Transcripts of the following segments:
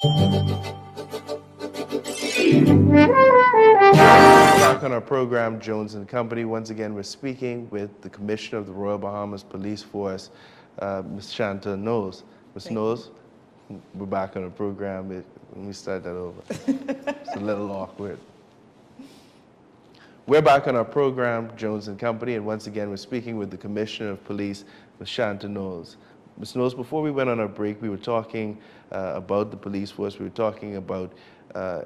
Back on our program, Jones and Company. Once again, we're speaking with the Commissioner of the Royal Bahamas Police Force, Ms. Shanta Knowles. Ms. Thank you. Knowles, we're back on the program. Let me start that over. It's a little awkward. We're back on our program, Jones and Company, and once again, we're speaking with the Commissioner of Police, Ms. Shanta Knowles. Ms. Knowles, before we went on our break, we were talking about the police force. We were talking about,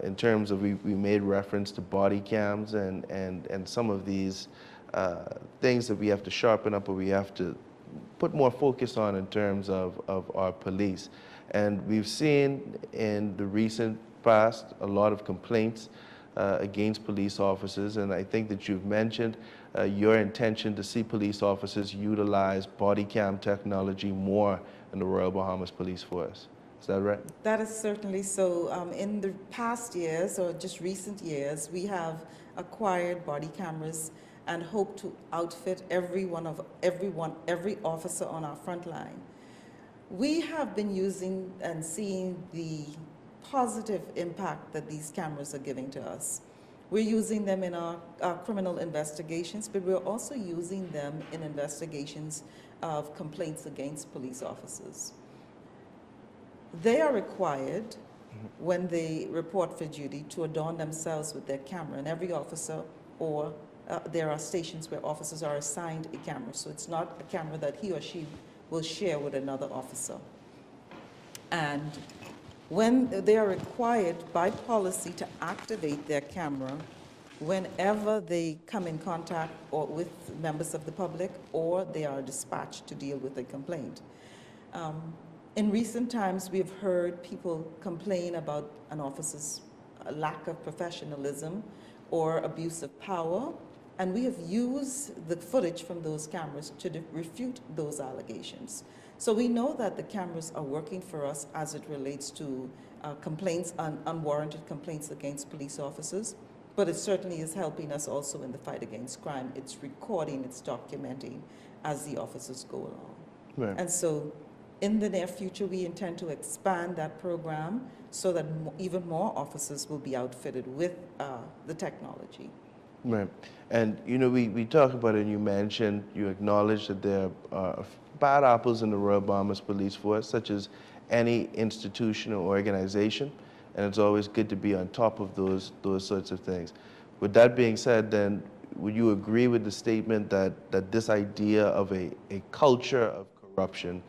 in terms of, we made reference to body cams and some of these things that we have to sharpen up or we have to put more focus on in terms of our police. And we've seen in the recent past a lot of complaints against police officers, and I think that you've mentioned your intention to see police officers utilize body cam technology more in the Royal Bahamas Police Force. Is that right? That is certainly so. In the past years, or just recent years, we have acquired body cameras and hope to outfit every officer on our front line. We have been using and seeing the positive impact that these cameras are giving to us. We're using them in our criminal investigations, but we're also using them in investigations of complaints against police officers. They are required, when they report for duty, to adorn themselves with their camera, and every officer, or there are stations where officers are assigned a camera, so it's not a camera that he or she will share with another officer. And when they are required by policy to activate their camera whenever they come in contact or with members of the public or they are dispatched to deal with a complaint. In recent times, we've heard people complain about an officer's lack of professionalism or abuse of power, and we have used the footage from those cameras to refute those allegations. So we know that the cameras are working for us as it relates to complaints, unwarranted complaints against police officers, but it certainly is helping us also in the fight against crime. It's recording, it's documenting as the officers go along. Right. And so in the near future, we intend to expand that program so that even more officers will be outfitted with the technology. Right. And, you know, we talk about it, and you mentioned, you acknowledge that there are bad apples in the Royal Bahamas Police Force, such as any institution or organization, and it's always good to be on top of those sorts of things. With that being said, then, would you agree with the statement that this idea of a culture of corruption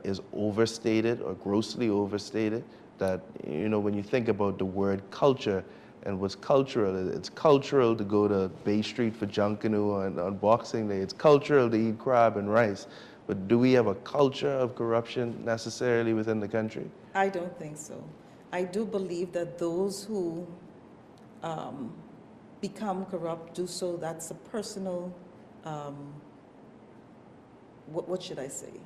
is overstated or grossly overstated? That, you know, when you think about the word culture, and what's cultural, it's cultural to go to Bay Street for Junkanoo on Boxing Day. It's cultural to eat crab and rice. But do we have a culture of corruption necessarily within the country? I don't think so. I do believe that those who become corrupt do so, that's a personal, what should I say,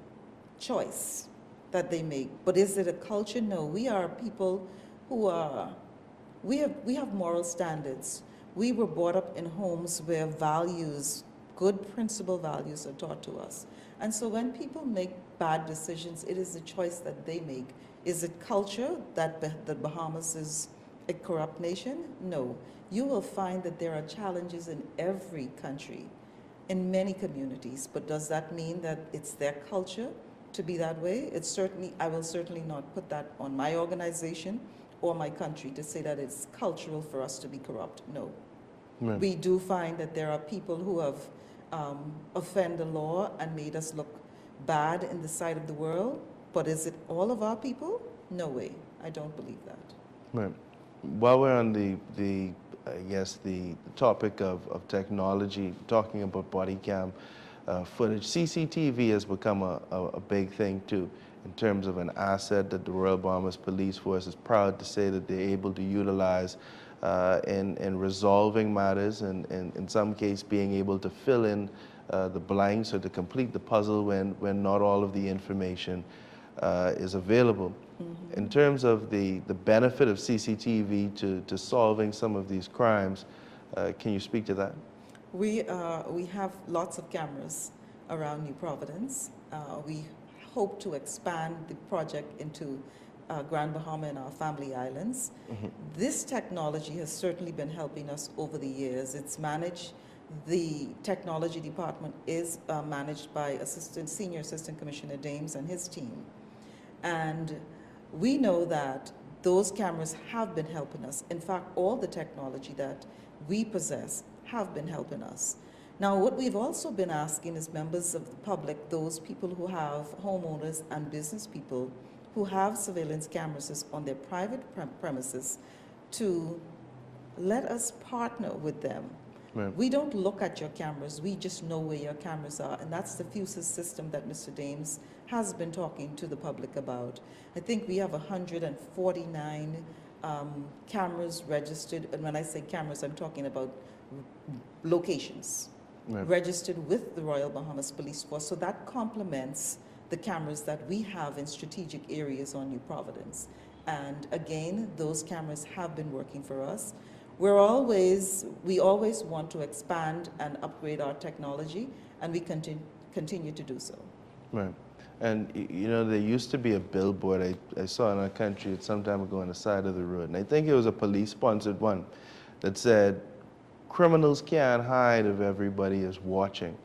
choice that they make. But is it a culture? No, we are people who are, we have moral standards. We were brought up in homes where values, good principle values are taught to us. And so when people make bad decisions, it is a choice that they make. Is it culture that the Bahamas is a corrupt nation? No. You will find that there are challenges in every country, in many communities, but does that mean that it's their culture to be that way? It's certainly, I will certainly not put that on my organization or my country to say that it's cultural for us to be corrupt. No. Right. We do find that there are people who have offended the law and made us look bad in the sight of the world, but is it all of our people? No way. I don't believe that. Right. While we're on the topic of technology, talking about body cam footage, CCTV has become a big thing too, in terms of an asset that the Royal Bahamas Police Force is proud to say that they're able to utilize in resolving matters, and in some case being able to fill in the blanks or to complete the puzzle when not all of the information is available. Mm-hmm. In terms of the benefit of CCTV to solving some of these crimes, can you speak to that? We have lots of cameras around New Providence. We hope to expand the project into Grand Bahama and our family islands. This technology has certainly been helping us over the years. It's managed, the technology department is managed by Senior Assistant Commissioner Dames and his team. And we know that those cameras have been helping us. In fact, all the technology that we possess have been helping us. Now, what we've also been asking is members of the public, those people who have homeowners and business people who have surveillance cameras on their private premises, to let us partner with them. Right. We don't look at your cameras, we just know where your cameras are, and that's the FUSIS system that Mr. Dames has been talking to the public about. I think we have 149 cameras registered, and when I say cameras, I'm talking about locations. Right. Registered with the Royal Bahamas Police Force, so that complements the cameras that we have in strategic areas on New Providence. And again, those cameras have been working for us. We always want to expand and upgrade our technology, and we continue to do so. Right. And you know, there used to be a billboard I saw in our country some time ago on the side of the road, and I think it was a police-sponsored one that said, "Criminals can't hide if everybody is watching."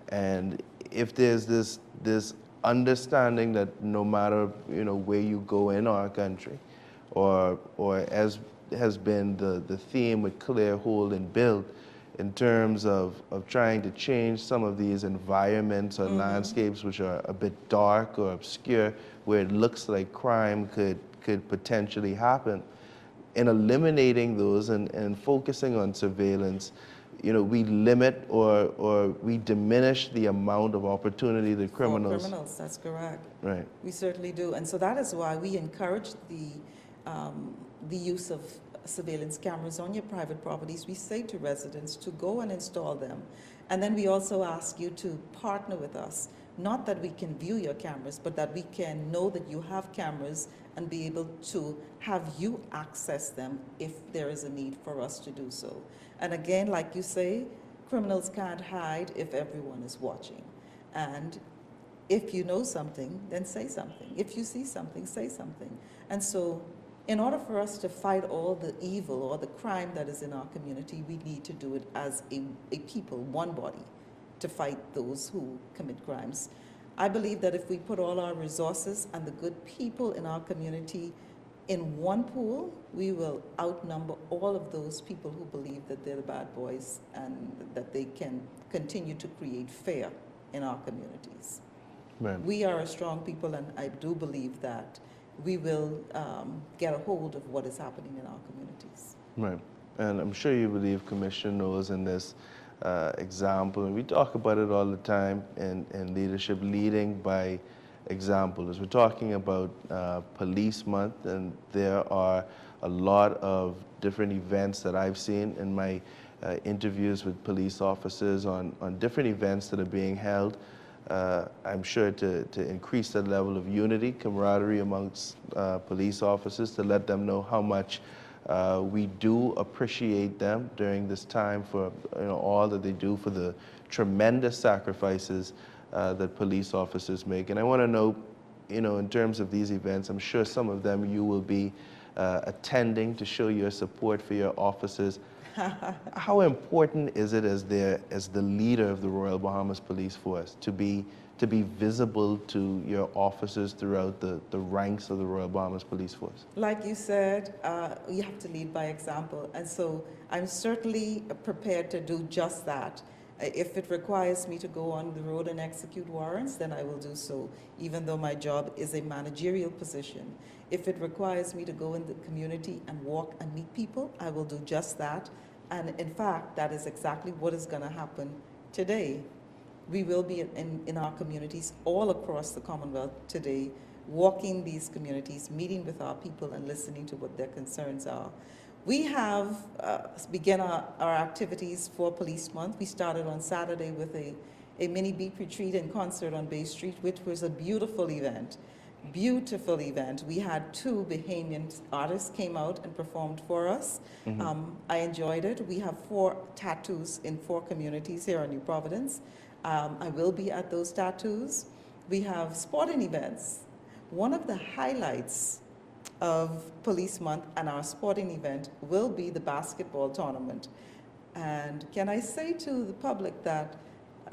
And if there's this understanding that no matter, you know, where you go in our country, or as has been the theme with Clear, Hold, and Build, in terms of trying to change some of these environments or landscapes which are a bit dark or obscure, where it looks like crime could potentially happen. In eliminating those and focusing on surveillance, you know, we limit or we diminish the amount of opportunity that criminals... For criminals, that's correct. Right. We certainly do. And so that is why we encourage the use of surveillance cameras on your private properties. We say to residents to go and install them. And then we also ask you to partner with us. Not that we can view your cameras, but that we can know that you have cameras and be able to have you access them if there is a need for us to do so. And again, like you say, criminals can't hide if everyone is watching. And if you know something, then say something. If you see something, say something. And so in order for us to fight all the evil or the crime that is in our community, we need to do it as a people, one body, to fight those who commit crimes. I believe that if we put all our resources and the good people in our community in one pool, we will outnumber all of those people who believe that they're the bad boys and that they can continue to create fear in our communities. Right. We are a strong people, and I do believe that we will get a hold of what is happening in our communities. Right. And I'm sure you believe Commissioner Knowles in this example, and we talk about it all the time in leadership, leading by example. As we're talking about Police Month, and there are a lot of different events that I've seen in my interviews with police officers on different events that are being held. I'm sure to increase the level of unity, camaraderie amongst police officers, to let them know how much we do appreciate them during this time for, you know, all that they do, for the tremendous sacrifices that police officers make. And I want to know, you know, in terms of these events, I'm sure some of them you will be attending to show your support for your officers. How important is it as the leader of the Royal Bahamas Police Force to be visible to your officers throughout the ranks of the Royal Bahamas Police Force? Like you said, you have to lead by example, and so I'm certainly prepared to do just that. If it requires me to go on the road and execute warrants, then I will do so, even though my job is a managerial position. If it requires me to go in the community and walk and meet people, I will do just that. And in fact, that is exactly what is going to happen today. We will be in our communities all across the Commonwealth today, walking these communities, meeting with our people and listening to what their concerns are. We have begun our activities for Police Month. We started on Saturday with a mini beat retreat and concert on Bay Street, which was a beautiful event. Beautiful event. We had 2 Bahamian artists came out and performed for us. I enjoyed it. We have 4 tattoos in 4 communities here in New Providence. I will be at those tattoos. We have sporting events. One of the highlights of Police Month and our sporting event will be the basketball tournament. And can I say to the public that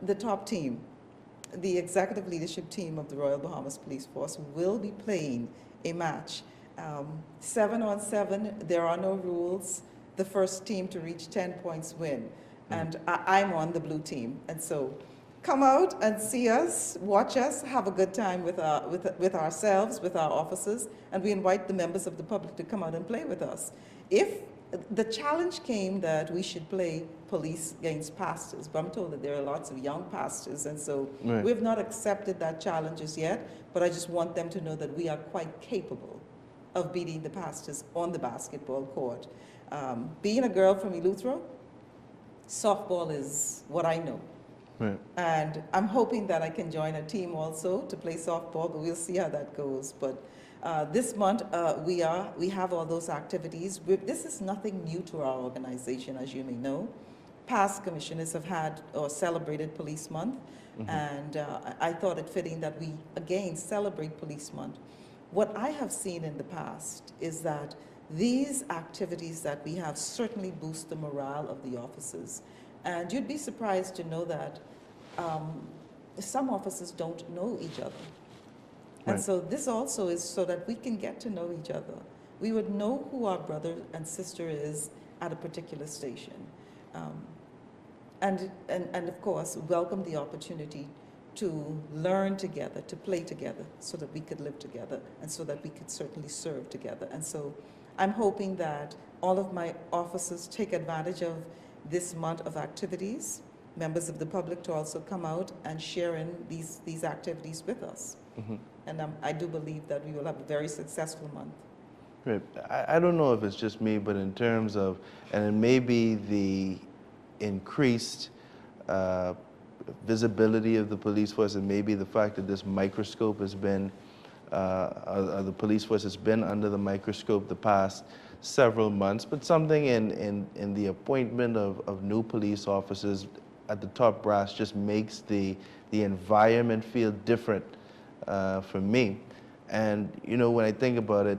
the top team, the executive leadership team of the Royal Bahamas Police Force, will be playing a match. 7-on-7, there are no rules. The first team to reach 10 points win. And I'm on the blue team. And so come out and see us, watch us, have a good time with ourselves, with our officers, and we invite the members of the public to come out and play with us. If the challenge came that we should play police against pastors, but I'm told that there are lots of young pastors, and so we've not accepted that challenge as yet, but I just want them to know that we are quite capable of beating the pastors on the basketball court. Being a girl from Eleuthero, softball is what I know. Right. And I'm hoping that I can join a team also to play softball, but we'll see how that goes. But this month, we have all those activities. This is nothing new to our organization, as you may know. Past commissioners have had or celebrated Police Month, and I thought it fitting that we, again, celebrate Police Month. What I have seen in the past is that these activities that we have certainly boost the morale of the officers. And you'd be surprised to know that some officers don't know each other. And so this also is so that we can get to know each other. We would know who our brother and sister is at a particular station. And of course, welcome the opportunity to learn together, to play together, so that we could live together and so that we could certainly serve together. And so I'm hoping that all of my officers take advantage of this month of activities, members of the public to also come out and share in these activities with us. And I do believe that we will have a very successful month. Right. I don't know if it's just me, but in terms of, and it may be the increased visibility of the police force, and maybe the fact that this microscope has been, the police force has been under the microscope the past several months, but something in the appointment of new police officers at the top brass just makes the environment feel different for me. And you know, when I think about it,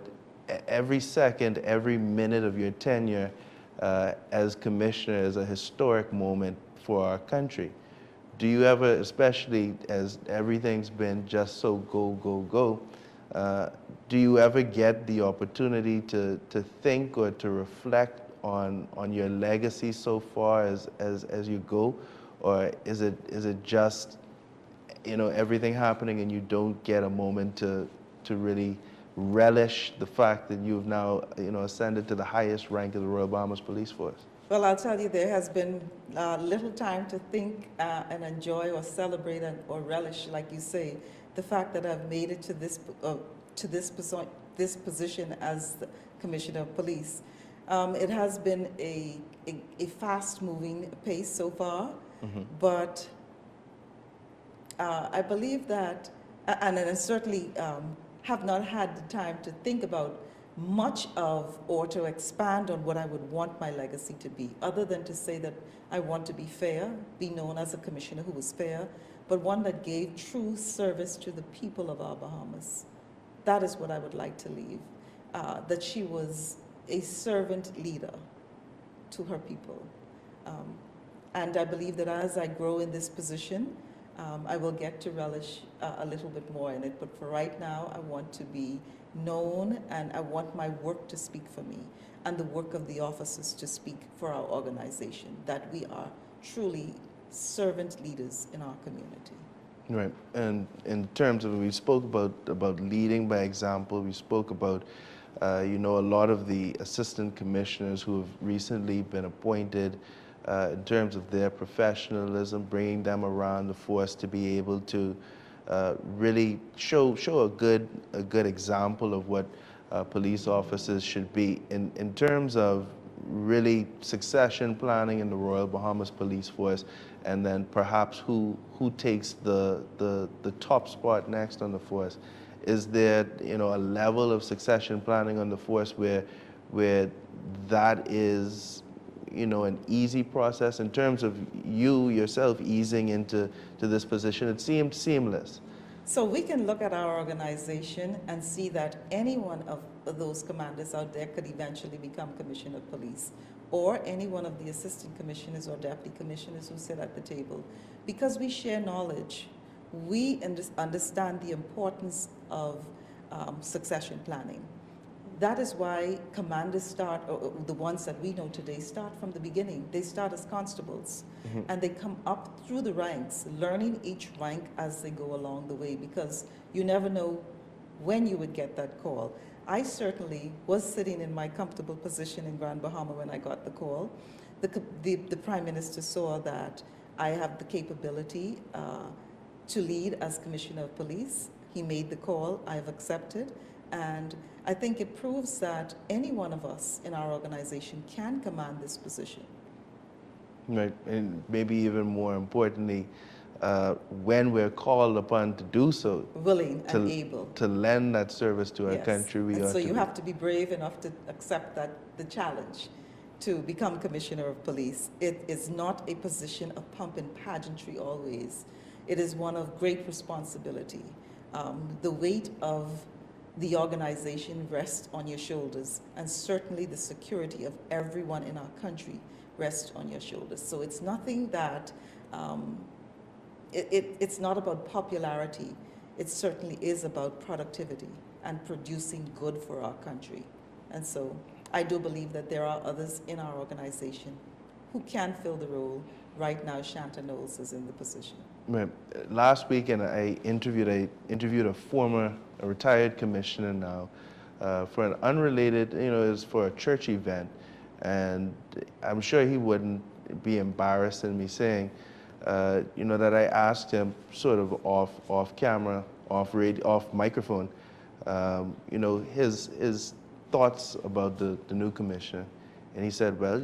every second, every minute of your tenure as commissioner is a historic moment for our country. Do you ever, especially as everything's been just so go, go, go, do you ever get the opportunity to think or to reflect on your legacy so far as you go? Or is it just, you know, everything happening and you don't get a moment to really relish the fact that you've now, you know, ascended to the highest rank of the Royal Bahamas Police Force? Well, I'll tell you, there has been little time to think and enjoy or celebrate or relish, like you say, the fact that I've made it to this position as the Commissioner of Police. It has been a fast-moving pace so far, but I believe that, and I certainly have not had the time to think about much of or to expand on what I would want my legacy to be, other than to say that I want to be fair, be known as a commissioner who was fair, but one that gave true service to the people of our Bahamas. That is what I would like to leave, that she was a servant leader to her people. And I believe that as I grow in this position, I will get to relish a little bit more in it. But for right now, I want to be known, and I want my work to speak for me, and the work of the officers to speak for our organization, that we are truly servant leaders in our community. Right. And in terms of, we spoke about leading by example. We spoke about, you know, a lot of the assistant commissioners who have recently been appointed, in terms of their professionalism, bringing them around the force to be able to really show a good example of what police officers should be in terms of really succession planning in the Royal Bahamas Police Force, and then perhaps who takes the top spot next on the force. Is there, you know, a level of succession planning on the force where that is, you know, an easy process in terms of you yourself easing into this position? It seemed seamless. So we can look at our organization and see that any one of those commanders out there could eventually become commissioner of police, or any one of the assistant commissioners or deputy commissioners who sit at the table. Because we share knowledge, we understand the importance of succession planning. That is why commanders start, or the ones that we know today, start from the beginning. They start as constables, and they come up through the ranks, learning each rank as they go along the way, because you never know when you would get that call. I certainly was sitting in my comfortable position in Grand Bahama when I got the call. The Prime Minister saw that I have the capability to lead as Commissioner of Police. He made the call, I've accepted, and I think it proves that any one of us in our organization can command this position. Right, and maybe even more importantly, when we're called upon to do so, Willing and able. To lend that service to our Yes. country, we and ought so to you be. have to be brave enough to accept that the challenge to become Commissioner of Police. It is not a position of pomp and pageantry always. It is one of great responsibility. The weight of the organization rests on your shoulders, and certainly the security of everyone in our country rests on your shoulders. So it's nothing that, it's not about popularity. It certainly is about productivity and producing good for our country. And so I do believe that there are others in our organization who can fill the role. Right now, Shanta Knowles is in the position. Right. Last weekend, I interviewed a retired commissioner now for an unrelated, it was for a church event, and I'm sure he wouldn't be embarrassed in me saying, that I asked him sort of off camera, off microphone, his thoughts about the new commissioner, and he said, well,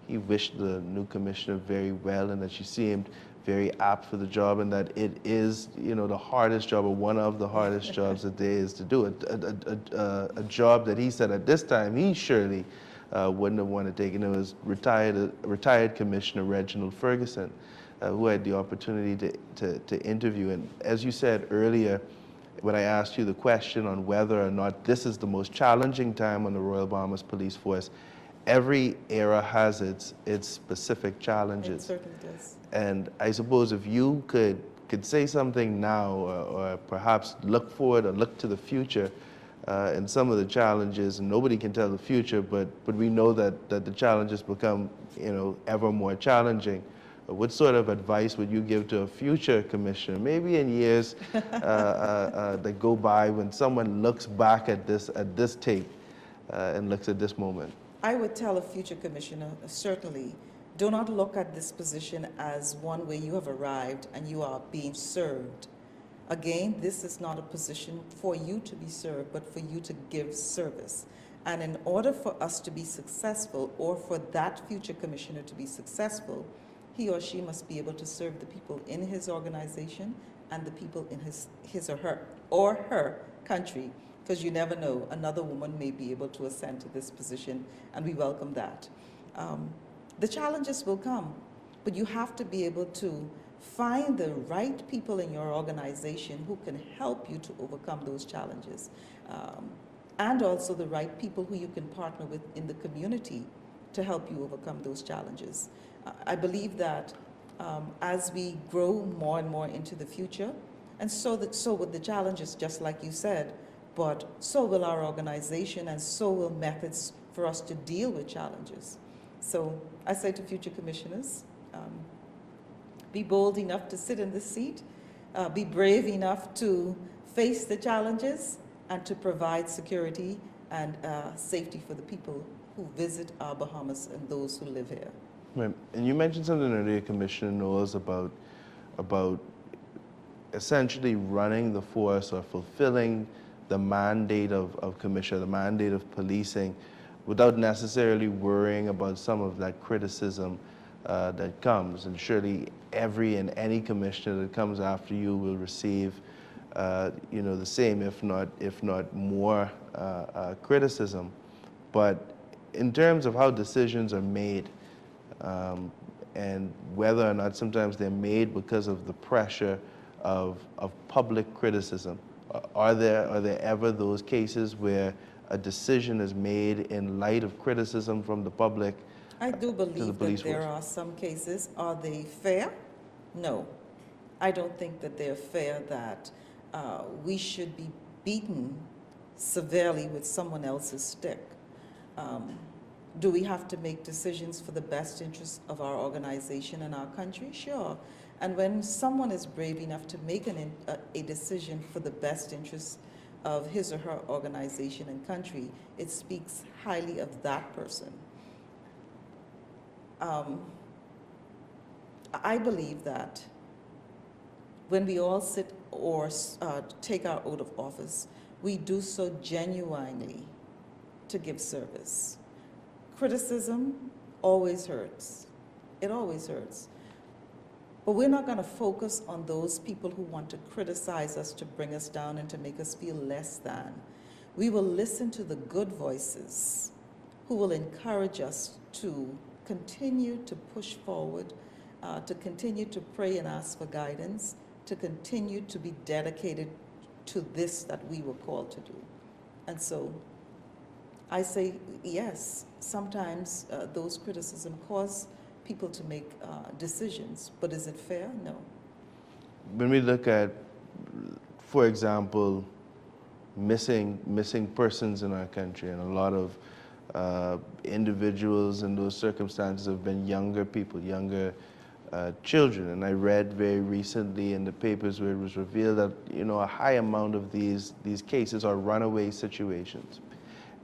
he wished the new commissioner very well, and that she seemed very apt for the job, and that it is, the hardest job, or one of the hardest jobs that there is to do. A job that he said at this time he surely wouldn't have wanted to take. And it was retired Commissioner Reginald Ferguson, who I had the opportunity to interview. And as you said earlier, when I asked you the question on whether or not this is the most challenging time on the Royal Bahamas Police Force, every era has its specific challenges. It certainly does. And I suppose if you could say something now, or perhaps look forward or look to the future, and some of the challenges, and nobody can tell the future, but we know that the challenges become ever more challenging. What sort of advice would you give to a future commissioner, maybe in years that go by, when someone looks back at this tape and looks at this moment? I would tell a future commissioner, certainly, do not look at this position as one where you have arrived and you are being served. Again, this is not a position for you to be served, but for you to give service. And in order for us to be successful, or for that future commissioner to be successful, he or she must be able to serve the people in his organization and the people in his or her country. Because you never know, another woman may be able to ascend to this position, and we welcome that. The challenges will come, but you have to be able to find the right people in your organization who can help you to overcome those challenges, and also the right people who you can partner with in the community to help you overcome those challenges. I believe that as we grow more and more into the future, and so with the challenges, just like you said, but so will our organization, and so will methods for us to deal with challenges. So I say to future commissioners, be bold enough to sit in this seat, be brave enough to face the challenges, and to provide security and safety for the people who visit our Bahamas and those who live here. Right. And you mentioned something earlier, Commissioner Knowles, about essentially running the force, or fulfilling the mandate of commissioner, the mandate of policing, without necessarily worrying about some of that criticism that comes. And surely every and any commissioner that comes after you will receive the same, if not more criticism. But in terms of how decisions are made, and whether or not sometimes they're made because of the pressure of public criticism? Are there ever those cases where a decision is made in light of criticism from the public I do to the believe police that there force? are some cases. Are they fair? No. I don't think that they're fair, that we should be beaten severely with someone else's stick. Do we have to make decisions for the best interest of our organization and our country? Sure. And when someone is brave enough to make a decision for the best interest of his or her organization and country, it speaks highly of that person. I believe that when we all sit or take our oath of office, we do so genuinely to give service. Criticism always hurts. It always hurts. But we're not going to focus on those people who want to criticize us to bring us down and to make us feel less than. We will listen to the good voices who will encourage us to continue to push forward, to continue to pray and ask for guidance, to continue to be dedicated to this that we were called to do. And so I say, yes, sometimes those criticisms cause people to make decisions, but is it fair? No. When we look at, for example, missing persons in our country, and a lot of individuals in those circumstances have been younger people, younger children. And I read very recently in the papers where it was revealed that, you know, a high amount of these cases are runaway situations.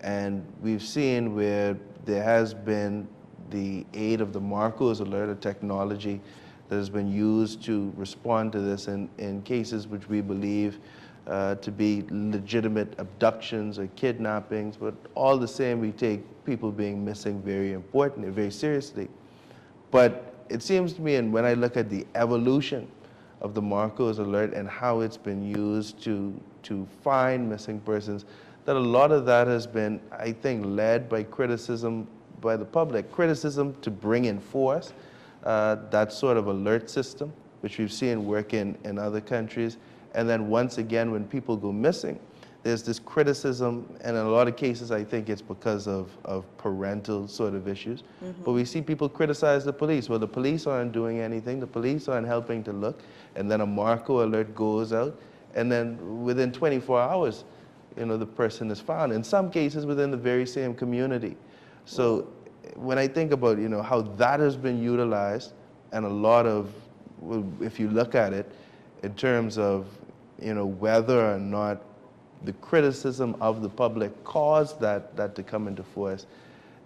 And we've seen where there has been the aid of the Marcos alert, a technology that has been used to respond to this in cases which we believe to be legitimate abductions or kidnappings. But all the same, we take people being missing very importantly, very seriously. But it seems to me, and when I look at the evolution of the Marcos alert and how it's been used to find missing persons, that a lot of that has been, I think, led by criticism by the public. Criticism to bring in force that sort of alert system, which we've seen work in other countries. And then once again, when people go missing, there's this criticism, and in a lot of cases, I think it's because of parental sort of issues. Mm-hmm. But we see people criticize the police. Well, the police aren't doing anything. The police aren't helping to look. And then a Marco alert goes out, and then within 24 hours, you know, the person is found. In some cases, within the very same community. So when I think about, you know, how that has been utilized, and a lot of, if you look at it in terms of, you know, whether or not the criticism of the public caused that to come into force,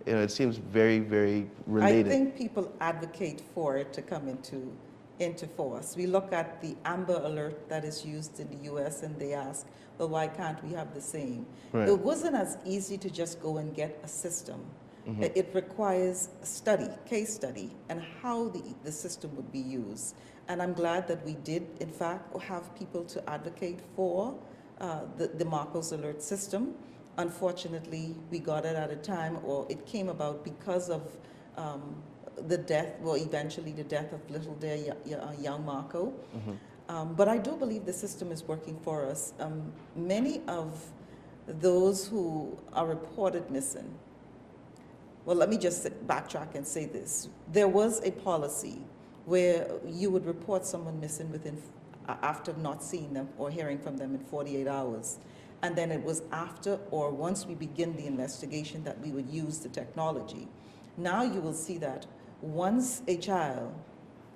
you know, it seems very, very related. I think people advocate for it to come into force. We look at the Amber Alert that is used in the US, and they ask, well, why can't we have the same? Right. It wasn't as easy to just go and get a system. Mm-hmm. It requires a study, case study, and how the system would be used. And I'm glad that we did, in fact, have people to advocate for the Marcos alert system. Unfortunately, we got it at a time, or it came about because of the death, well, eventually the death of little dear young Marco. Mm-hmm. But I do believe the system is working for us. Many of those who are reported missing, well, let me just backtrack and say this. There was a policy where you would report someone missing after not seeing them or hearing from them in 48 hours. And then it was after or once we begin the investigation that we would use the technology. Now you will see that once a child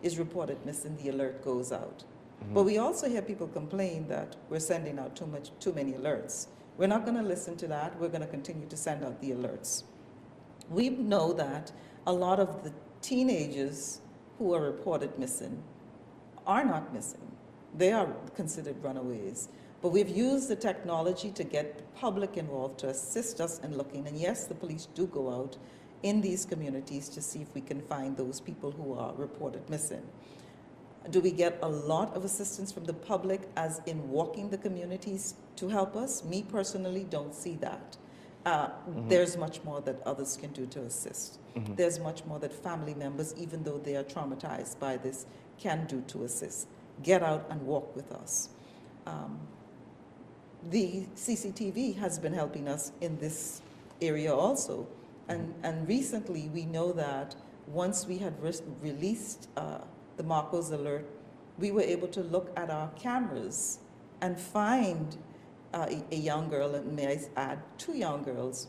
is reported missing, the alert goes out. Mm-hmm. But we also hear people complain that we're sending out too many alerts. We're not going to listen to that. We're going to continue to send out the alerts. We know that a lot of the teenagers who are reported missing are not missing. They are considered runaways. But we've used the technology to get the public involved to assist us in looking. And yes, the police do go out in these communities to see if we can find those people who are reported missing. Do we get a lot of assistance from the public as in walking the communities to help us? Me personally don't see that. Mm-hmm. There's much more that others can do to assist. Mm-hmm. There's much more that family members, even though they are traumatized by this, can do to assist. get out and walk with us. The CCTV has been helping us in this area also. And recently we know that once we had released the Marcos alert, we were able to look at our cameras and find a young girl, and may I add, 2 young girls.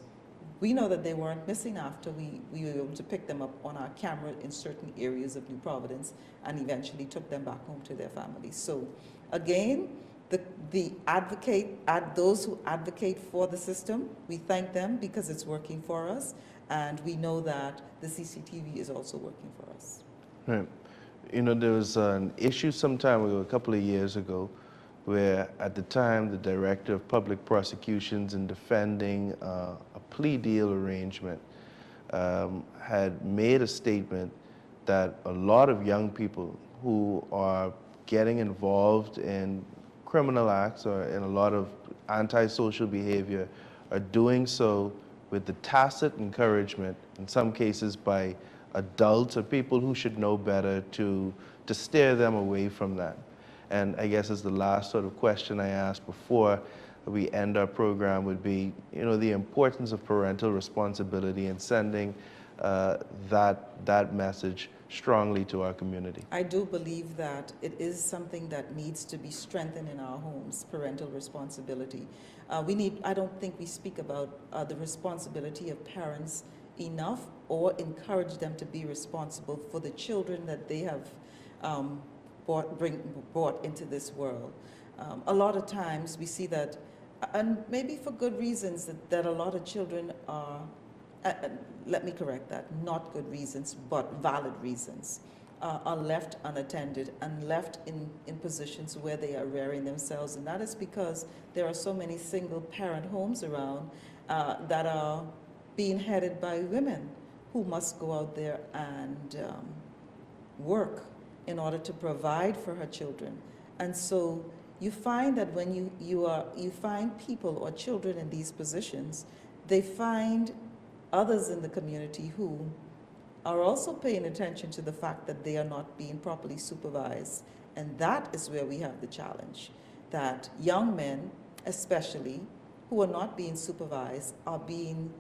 We know that they weren't missing after we were able to pick them up on our camera in certain areas of New Providence and eventually took them back home to their families. So again, those who advocate for the system, we thank them because it's working for us, and we know that the CCTV is also working for us. Right. You know, there was an issue some time ago, a couple of years ago, where at the time the Director of Public Prosecutions in defending a plea deal arrangement had made a statement that a lot of young people who are getting involved in criminal acts or in a lot of antisocial behavior are doing so with the tacit encouragement, in some cases by adults or people who should know better, to steer them away from that. And I guess as the last sort of question I asked before we end our program would be, you know, the importance of parental responsibility and sending that message strongly to our community. I do believe that it is something that needs to be strengthened in our homes, parental responsibility. I don't think we speak about the responsibility of parents enough or encourage them to be responsible for the children that they have brought into this world. A lot of times we see that, and maybe for good reasons, that a lot of children are, let me correct that, not good reasons, but valid reasons, are left unattended and left in positions where they are rearing themselves. And that is because there are so many single parent homes around that are being headed by women who must go out there and work in order to provide for her children. And so you find that when you find people or children in these positions, they find others in the community who are also paying attention to the fact that they are not being properly supervised. And that is where we have the challenge, that young men, especially, who are not being supervised, are being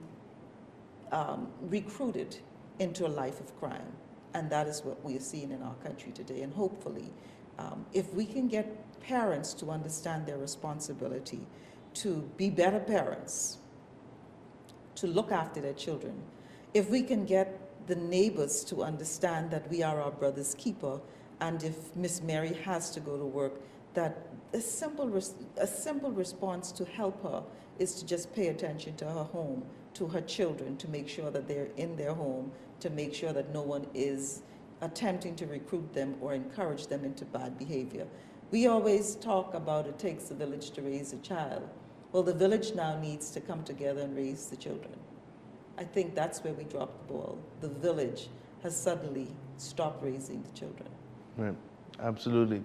recruited into a life of crime. And that is what we are seeing in our country today. And hopefully, if we can get parents to understand their responsibility to be better parents, to look after their children, if we can get the neighbors to understand that we are our brother's keeper, and if Miss Mary has to go to work, that a simple response to help her is to just pay attention to her home, to her children, to make sure that they're in their home, to make sure that no one is attempting to recruit them or encourage them into bad behavior. We always talk about it takes a village to raise a child. Well, the village now needs to come together and raise the children. I think that's where we dropped the ball. The village has suddenly stopped raising the children. Right, absolutely.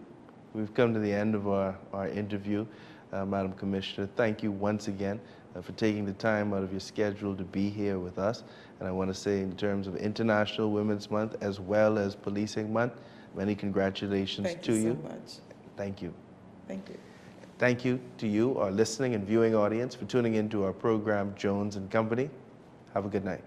We've come to the end of our interview. Madam Commissioner, thank you once again for taking the time out of your schedule to be here with us. And I want to say, in terms of International Women's Month as well as Policing Month, many congratulations to you. Thank you so much. Thank you. Thank you. Thank you to you, our listening and viewing audience, for tuning into our program, Jones and Company. Have a good night.